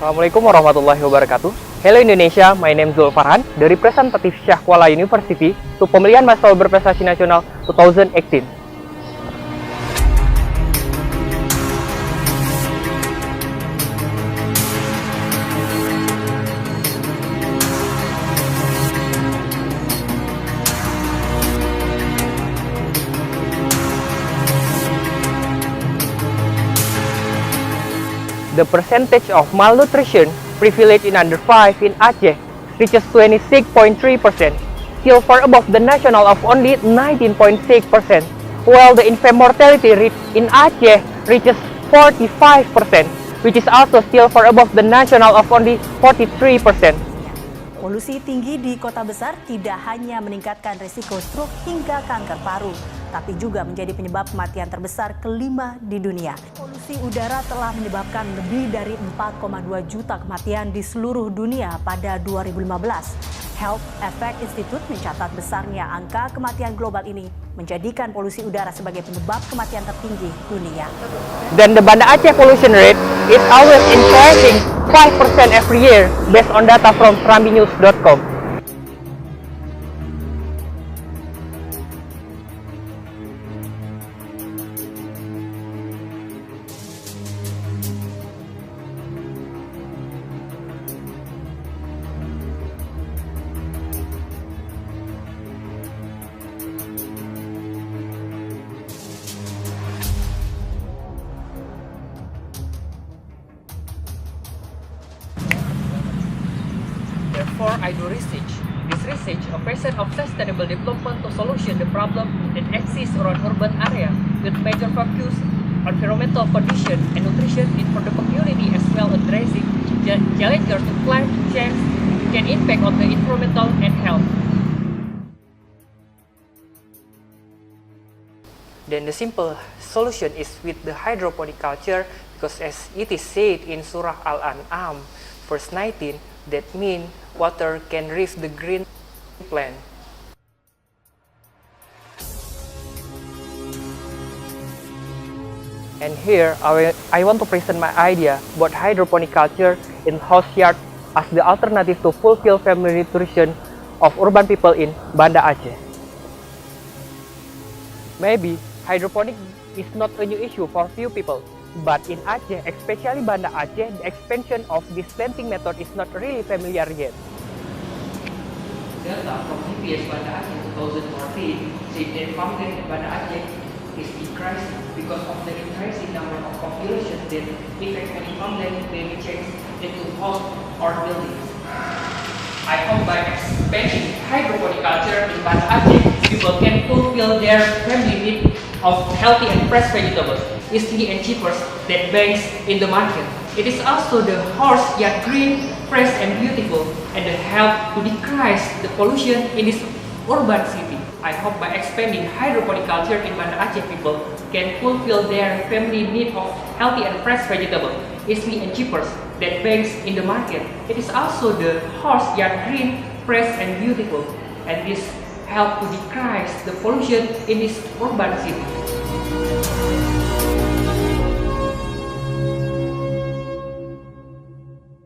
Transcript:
Assalamualaikum warahmatullahi wabarakatuh. Hello Indonesia, my name is Zul Farhan, the representative Syah Kuala University to Pemilihan Mahasiswa Berprestasi Nasional 2018. The percentage of malnutrition prevalent in under 5 in Aceh reaches 26.3%, still far above the national of only 19.6%, while the infant mortality rate in Aceh reaches 45%, which is also still far above the national of only 43%. Polusi tinggi di kota besar tidak hanya meningkatkan risiko stroke hingga kanker paru, tapi juga menjadi penyebab kematian terbesar kelima di dunia. Polusi udara telah menyebabkan lebih dari 4,2 juta kematian di seluruh dunia pada 2015. Health Effect Institute mencatat besarnya angka kematian global ini menjadikan polusi udara sebagai penyebab kematian tertinggi dunia. Then the Banda Aceh pollution rate is always increasing 5% every year based on data from serambinews.com. Therefore, I do research. This research a person of sustainable development to solution the problem that exists around urban area with major focus on environmental condition and nutrition need for the community as well addressing challenges to climate change can impact on the environmental and health. Then the simple solution is with the hydroponic culture because as it is said in Surah Al-An'am verse 19, that means water can reach the green plant. And here I want to present my idea about hydroponic culture in house yard as the alternative to fulfill family nutrition of urban people in Banda Aceh. Maybe hydroponic is not a new issue for few people, but in Aceh, especially Banda Aceh, the expansion of this planting method is not really familiar yet. Data from GPS Banda Aceh 2014 said that farmland in Banda Aceh is decreasing because of the increasing number of population that affect many farmland may be changed into house or buildings. I hope by expanding hydroponic culture in Banda Aceh, people can fulfill their family need of healthy and fresh vegetables, easily and cheaper than banks in the market. It is also the horse yet green, fresh and beautiful, and the help to decrease the pollution in this urban city. I hope by expanding hydroponic culture in Banda Aceh, people can fulfill their family need of healthy and fresh vegetables, easily and cheaper than banks in the market. It is also the horse yet green, fresh and beautiful, and this help to decrease the pollution in this urban city.